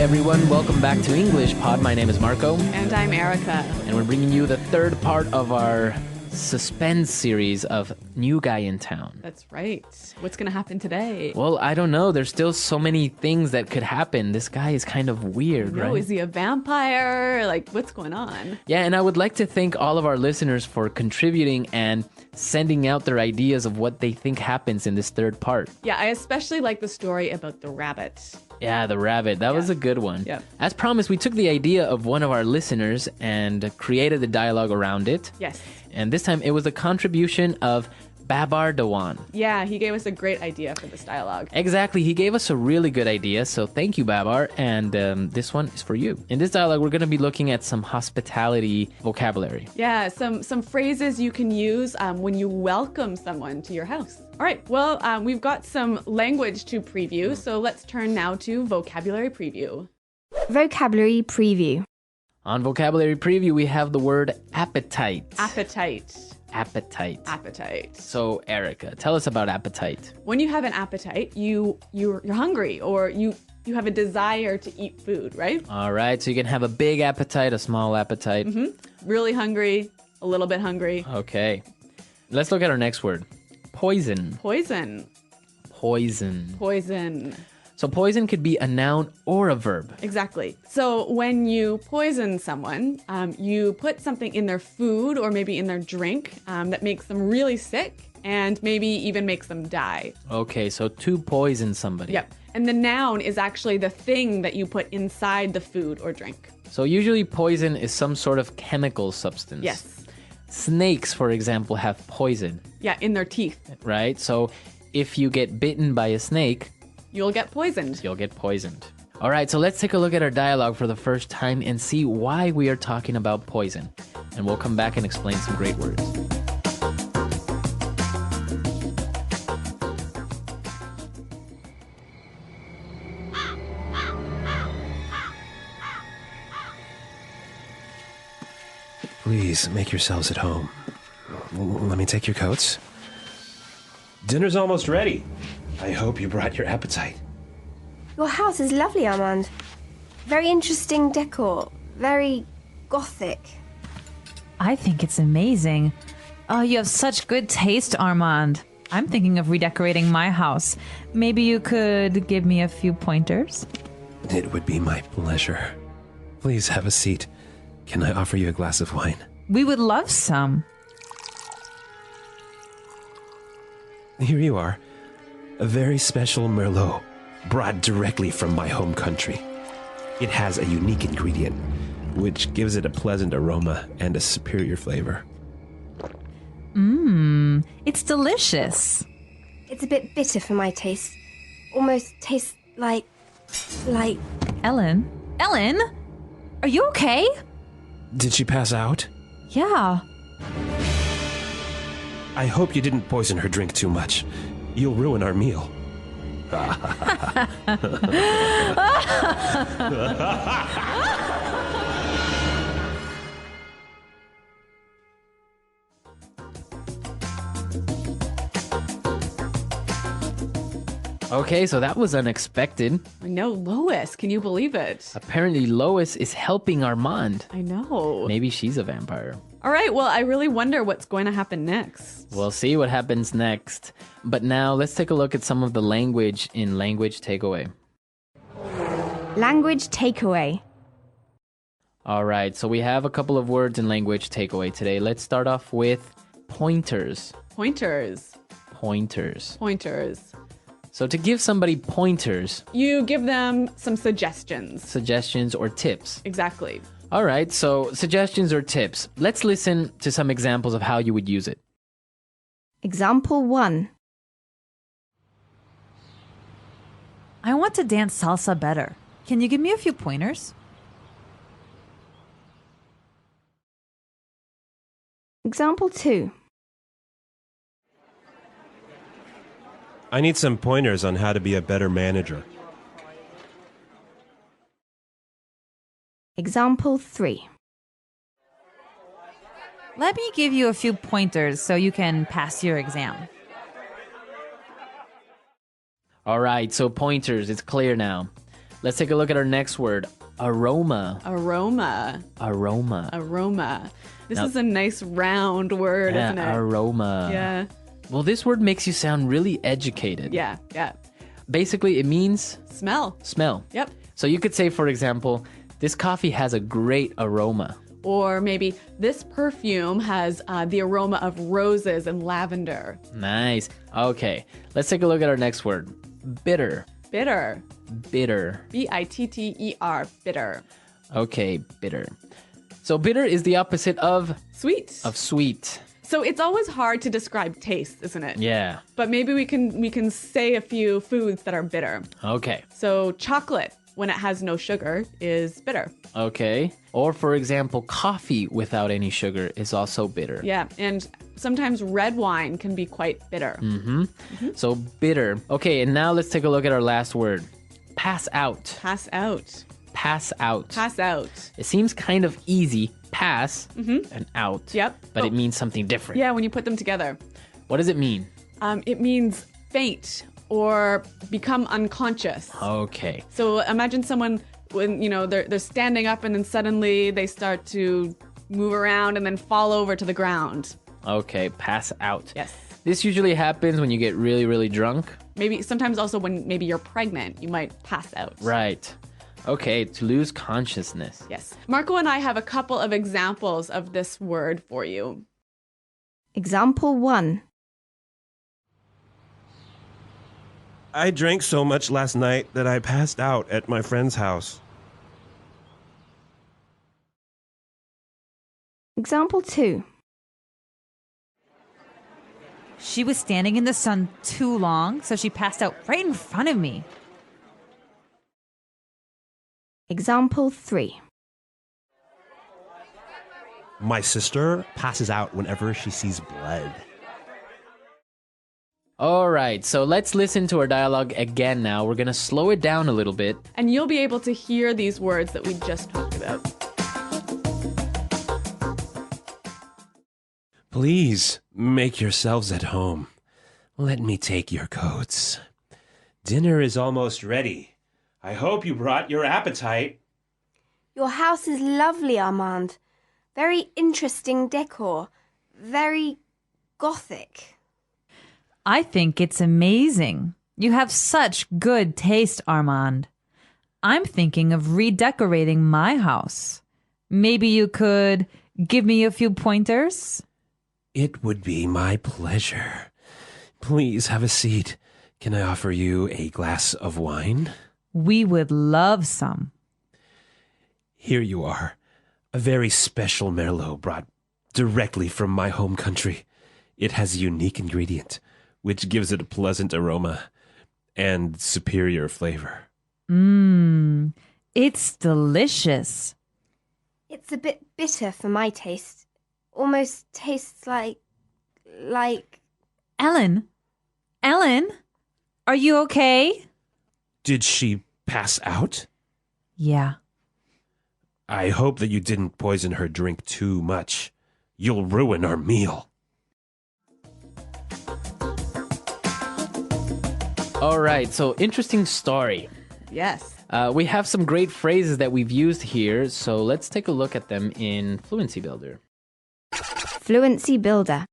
everyone. Welcome back to English Pod. My name is Marco. And I'm Erica. And we're bringing you the third part of our suspense series of New Guy in Town. That's right. What's going to happen today? Well, I don't know. There's still so many things that could happen. This guy is kind of weird, right? Is he a vampire? Like, what's going on? Yeah, and I would like to thank all of our listeners for contributing and sending out their ideas of what they think happens in this third part. Yeah, I especially like the story about the rabbit. Yeah, the rabbit. That was a good one. Yeah. As promised, we took the idea of one of our listeners and created the dialogue around it. Yes. And this time it was a contribution of Babar Dewan. Yeah, he gave us a great idea for this dialogue. Exactly. He gave us a really good idea. So thank you, Babar. And this one is for you. In this dialogue, we're going to be looking at some hospitality vocabulary. Yeah, some phrases you can use when you welcome someone to your house. All right, well, we've got some language to preview. So let's turn now to vocabulary preview. Vocabulary preview. On vocabulary preview, we have the word appetite. Appetite. Appetite. Appetite. So, Erica, tell us about appetite. When you have an appetite, you're hungry, or you have a desire to eat food, right? All right, so you can have a big appetite, a small appetite. Really hungry, a little bit hungry. Okay. Let's look at our next word. Poison. Poison. Poison. Poison. So poison could be a noun or a verb. Exactly. So when you poison someone, you put something in their food or maybe in their drink that makes them really sick and maybe even makes them die. Okay, so to poison somebody. Yep. And the noun is actually the thing that you put inside the food or drink. So usually poison is some sort of chemical substance. Yes. Snakes, for example, have poison. Yeah, in their teeth. Right? So if you get bitten by a snake, you'll get poisoned. You'll get poisoned. All right, so let's take a look at our dialogue for the first time and see why we are talking about poison. And we'll come back and explain some great words. Please make yourselves at home. Let me take your coats. Dinner's almost ready. I hope you brought your appetite. Your house is lovely, Armand. Very interesting decor. Very gothic. I think it's amazing. Oh, you have such good taste, Armand. I'm thinking of redecorating my house. Maybe you could give me a few pointers? It would be my pleasure. Please have a seat. Can I offer you a glass of wine? We would love some. Here you are. A very special Merlot, brought directly from my home country. It has a unique ingredient, which gives it a pleasant aroma and a superior flavor. It's delicious. It's a bit bitter for my taste. Almost tastes like... Ellen? Ellen? Are you okay? Did she pass out? Yeah. I hope you didn't poison her drink too much. You'll ruin our meal. Okay, so that was unexpected. I know, Lois. Can you believe it? Apparently Lois is helping Armand. I know. Maybe she's a vampire. All right, well, I really wonder what's going to happen next. We'll see what happens next. But now let's take a look at some of the language in Language Takeaway. Language takeaway. All right, so we have a couple of words in Language Takeaway today. Let's start off with pointers. Pointers. Pointers. Pointers. So to give somebody pointers, you give them some suggestions. suggestions or tips. Exactly. All right, so suggestions or tips. Let's listen to some examples of how you would use it. Example 1. I want to dance salsa better. Can you give me a few pointers? Example 2. I need some pointers on how to be a better manager. Example 3. Let me give you a few pointers so you can pass your exam. All right, so pointers, it's clear now. Let's take a look at our next word. Aroma. Aroma. Aroma. Aroma. This Now- is a nice round word, Yeah, isn't it? aroma. Yeah. Well, this word makes you sound really educated. Yeah. Yeah. Basically, it means Smell. smell. Yep. So you could say, for example, this coffee has a great aroma. Or maybe this perfume has the aroma of roses and lavender. Nice. Okay, let's take a look at our next word. Bitter. Bitter. Bitter. Bitter. Bitter. Okay, bitter. So bitter is the opposite of Sweet. sweet. So it's always hard to describe taste, isn't it? Yeah. But maybe we can say a few foods that are bitter. Okay. So chocolate, when it has no sugar, is bitter. Okay. Or for example, coffee without any sugar is also bitter. Yeah, and sometimes red wine can be quite bitter. So bitter. Okay, and now let's take a look at our last word. Pass out. Pass out. Pass out. Pass out. It seems kind of easy. Pass and out. Yep. But Oh. it means something different. Yeah, when you put them together. What does it mean? It means faint or become unconscious. Okay. So imagine someone when they're standing up and then suddenly they start to move around and then fall over to the ground. Okay, pass out. Yes. This usually happens when you get really, really drunk. Maybe sometimes also when maybe you're pregnant, you might pass out. Right. Okay, to lose consciousness. Yes. Marco and I have a couple of examples of this word for you. Example 1. I drank so much last night that I passed out at my friend's house. Example 2. She was standing in the sun too long, so she passed out right in front of me. Example 3. My sister passes out whenever she sees blood. All right, so let's listen to our dialogue again now. We're going to slow it down a little bit. And you'll be able to hear these words that we just talked about. Please make yourselves at home. Let me take your coats. Dinner is almost ready. I hope you brought your appetite. Your house is lovely, Armand. Very interesting decor. Very gothic. I think it's amazing. You have such good taste, Armand. I'm thinking of redecorating my house. Maybe you could give me a few pointers? It would be my pleasure. Please have a seat. Can I offer you a glass of wine? We would love some. Here you are. A very special Merlot brought directly from my home country. It has a unique ingredient, which gives it a pleasant aroma and superior flavor. It's delicious. It's a bit bitter for my taste. Almost tastes like... Ellen? Ellen? Are you okay? Did she pass out? Yeah. I hope that you didn't poison her drink too much. You'll ruin our meal. All right, so interesting story. Yes. We have some great phrases that we've used here, so let's take a look at them in Fluency Builder. Fluency Builder.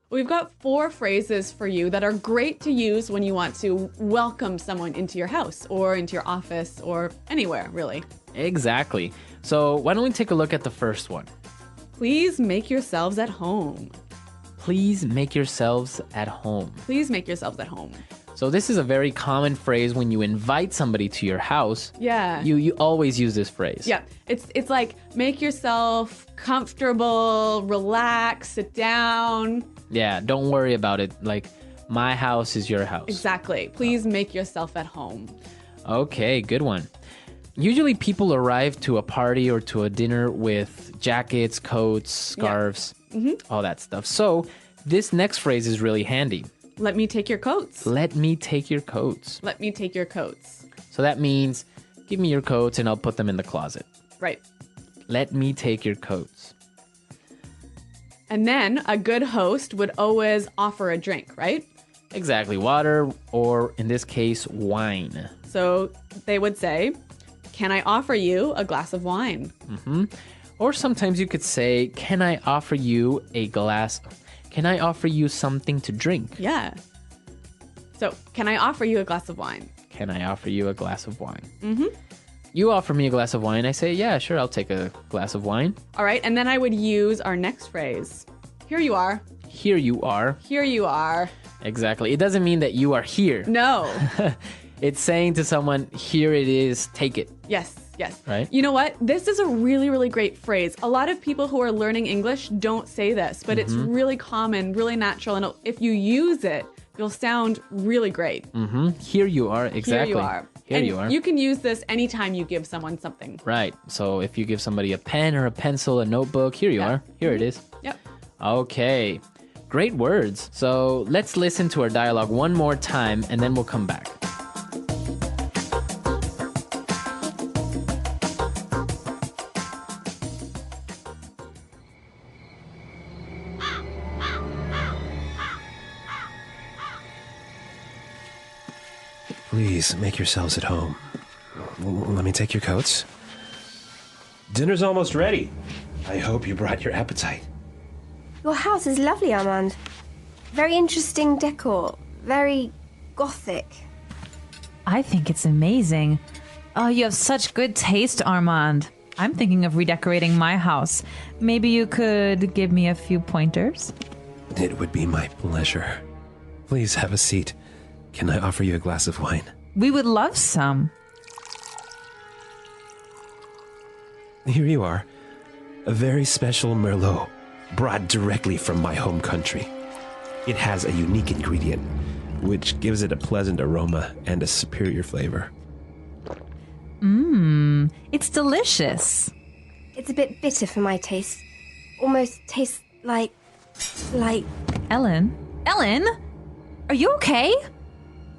We've got 4 phrases for you that are great to use when you want to welcome someone into your house or into your office or anywhere, really. Exactly. So why don't we take a look at the first one? Please make yourselves at home. Please make yourselves at home. Please make yourselves at home. So this is a very common phrase when you invite somebody to your house. Yeah. You always use this phrase. Yeah, it's like make yourself comfortable, relax, sit down. Yeah, don't worry about it. Like, my house is your house. Exactly. Please make yourself at home. Okay, good one. Usually people arrive to a party or to a dinner with jackets, coats, scarves, all that stuff. So this next phrase is really handy. Let me take your coats. Let me take your coats. Let me take your coats. So that means give me your coats and I'll put them in the closet. Right. Let me take your coats. And then a good host would always offer a drink, right? Exactly. Water, or in this case, wine. So they would say, can I offer you a glass of wine? Or sometimes you could say, can I offer you something to drink? Yeah. So, can I offer you a glass of wine? Can I offer you a glass of wine? You offer me a glass of wine. I say, yeah, sure, I'll take a glass of wine. All right. And then I would use our next phrase. Here you are. Here you are. Here you are. Exactly. It doesn't mean that you are here. No. It's saying to someone, here it is, take it. Yes. Yes. Right? You know what? This is a really, really great phrase. A lot of people who are learning English don't say this, but it's really common, really natural. And if you use it, you'll sound really great. Here you are. Exactly. Here you are. Here and you are. You can use this anytime you give someone something. Right. So if you give somebody a pen or a pencil, a notebook, here you are. Here it is. Yep. Okay. Great words. So let's listen to our dialogue one more time and then we'll come back. Please make yourselves at home. Let me take your coats. Dinner's almost ready. I hope you brought your appetite. Your house is lovely, Armand. Very interesting decor. Very gothic. I think it's amazing. Oh, you have such good taste, Armand. I'm thinking of redecorating my house. Maybe you could give me a few pointers? It would be my pleasure. Please have a seat. Can I offer you a glass of wine? We would love some. Here you are. A very special Merlot, brought directly from my home country. It has a unique ingredient, which gives it a pleasant aroma and a superior flavor. It's delicious. It's a bit bitter for my taste. Almost tastes like... Ellen? Ellen? Are you okay?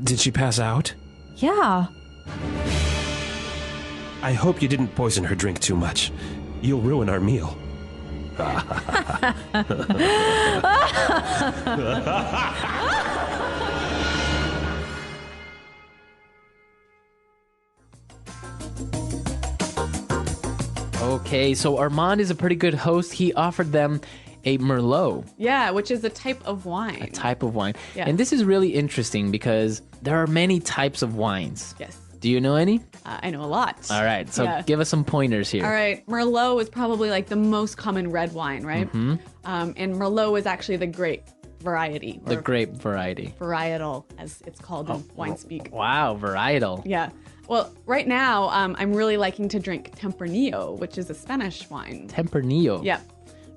Did she pass out? Yeah. I hope you didn't poison her drink too much. You'll ruin our meal. Okay, so Armand is a pretty good host. He offered them a Merlot, Yeah, which is a type of wine. a type of wine. Yeah. And this is really interesting because there are many types of wines. Yes. Do you know any? I know a lot. All right, so Yeah. give us some pointers here. All right. Merlot is probably like the most common red wine, right? And Merlot is actually the grape variety. The or grape variety. varietal, as it's called in wine speak. Wow, varietal. Yeah. Well, right now, I'm really liking to drink Tempranillo, which is a Spanish wine. Tempranillo. Yeah.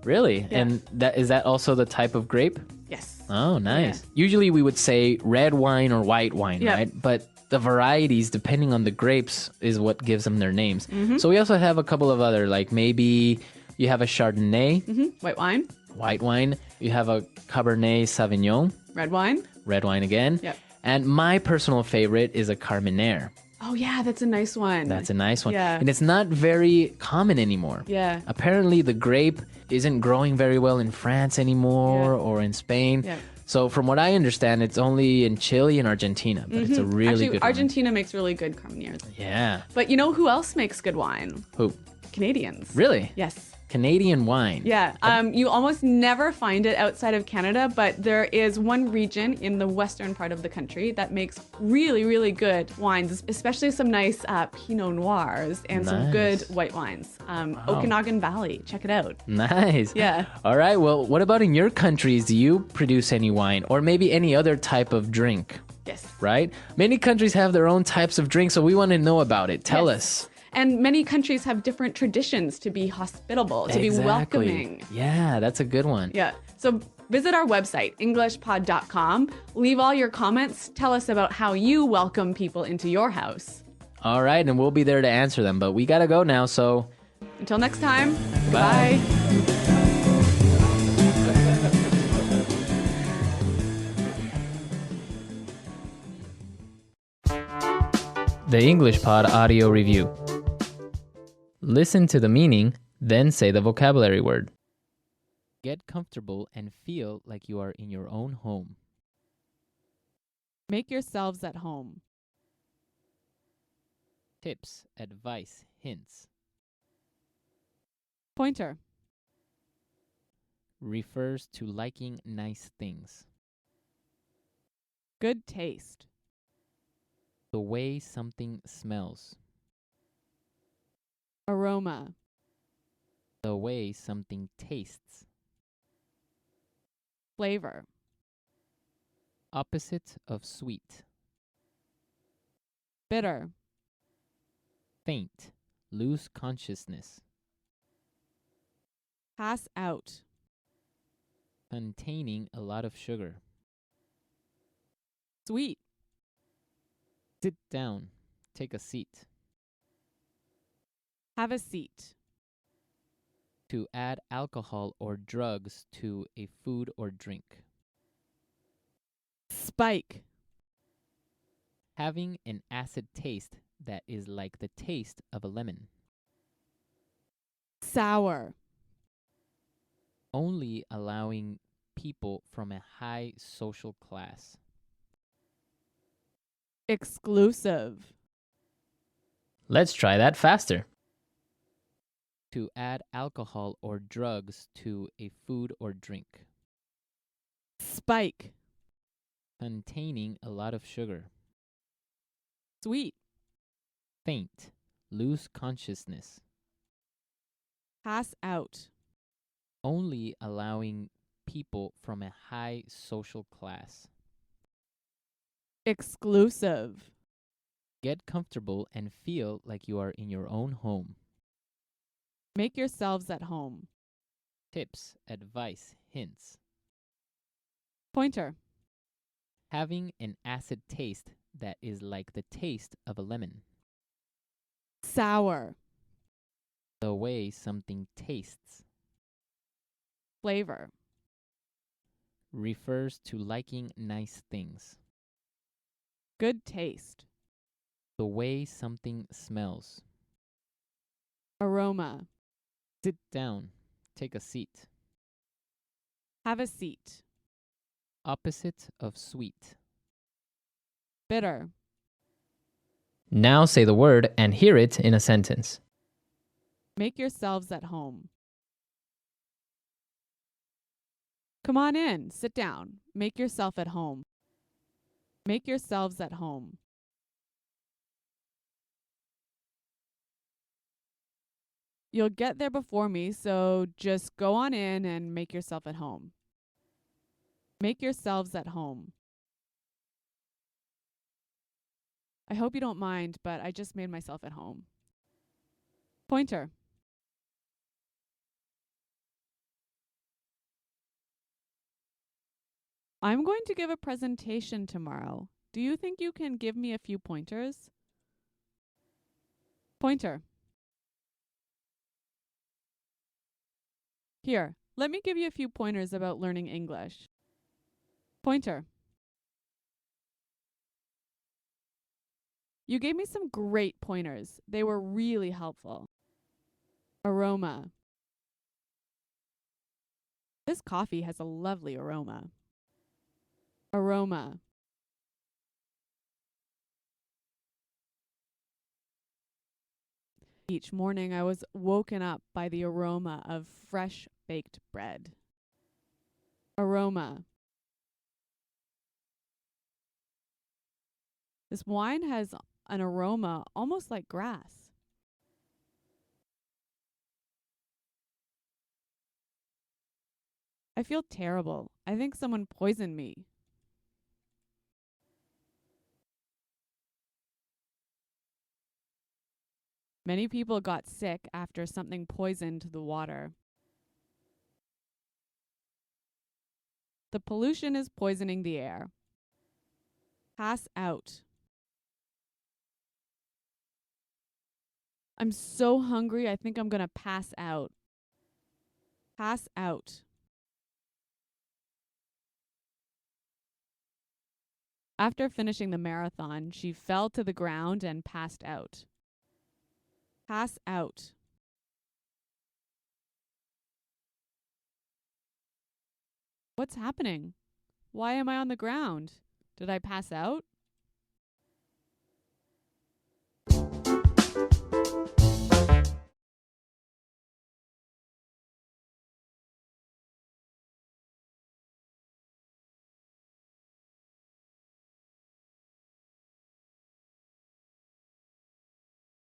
Really? Yeah. And that also the type of grape? Yes. Oh, nice. Usually we would say red wine or white wine, Yeah. right? But the varieties, depending on the grapes, is what gives them their names. So we also have a couple of other, like maybe you have a Chardonnay, White wine, white wine. You have a Cabernet Sauvignon, red wine. red wine again. Yep. And my personal favorite is a Carmenere. Oh, yeah, that's a nice one. That's a nice one. Yeah. And it's not very common anymore. Yeah. Apparently, the grape isn't growing very well in France anymore Yeah. or in Spain. Yeah. So, from what I understand, it's only in Chile and Argentina, but it's a really Actually, good Argentina makes really good Carmeneres. wine. Yeah. But you know who else makes good wine? Who? Canadians. Really? Yes. Canadian wine. Yeah. You almost never find it outside of Canada, but there is one region in the western part of the country that makes really, really good wines, especially some nice Pinot Noirs and some good Nice. white wines. Okanagan Valley. Check it out. Nice. Yeah. All right. Well, what about in your countries? Do you produce any wine or maybe any other type of drink? Yes. Right? Many countries have their own types of drinks, so we want to know about it. Tell Yes. us. And many countries have different traditions to be hospitable, to be welcoming. Yeah, that's a good one. Yeah. So visit our website, englishpod.com. Leave all your comments. Tell us about how you welcome people into your house. All right, and we'll be there to answer them, but we got to go now, so Until next time, Bye. goodbye. The English Pod Audio Review. Listen to the meaning, then say the vocabulary word. Get comfortable and feel like you are in your own home. Make yourselves at home. Tips, advice, hints. Pointer. Refers to liking nice things. Good taste. The way something smells. Aroma. The way something tastes. Flavor. Opposite of sweet. Bitter. Faint. Lose consciousness. Pass out. Containing a lot of sugar. Sweet. Sit down. Take a seat. Have a seat. To add alcohol or drugs to a food or drink. Spike. Having an acid taste that is like the taste of a lemon. Sour. Only allowing people from a high social class. Exclusive. Let's try that faster. To add alcohol or drugs to a food or drink. Spike. Containing a lot of sugar. Sweet. Faint. Lose consciousness. Pass out. Only allowing people from a high social class. Exclusive. Get comfortable and feel like you are in your own home. Make yourselves at home. Tips, advice, hints. Pointer. Having an acid taste that is like the taste of a lemon. Sour. The way something tastes. Flavor. Refers to liking nice things. Good taste. The way something smells. Aroma. Sit down. Take a seat. Have a seat. Opposite of sweet. Bitter. Now say the word and hear it in a sentence. Make yourselves at home. Come on in. Sit down. Make yourself at home. Make yourselves at home. You'll get there before me, so just go on in and make yourself at home. Make yourselves at home. I hope you don't mind, but I just made myself at home. Pointer. I'm going to give a presentation tomorrow. Do you think you can give me a few pointers? Pointer. Here, let me give you a few pointers about learning English. Pointer. You gave me some great pointers. They were really helpful. Aroma. This coffee has a lovely aroma. Aroma. Each morning I was woken up by the aroma of fresh baked bread. Aroma. This wine has an aroma almost like grass. I feel terrible. I think someone poisoned me. Many people got sick after something poisoned the water. The pollution is poisoning the air. Pass out. I'm so hungry, I think I'm going to pass out. Pass out. After finishing the marathon, she fell to the ground and passed out. Pass out. What's happening? Why am I on the ground? Did I pass out?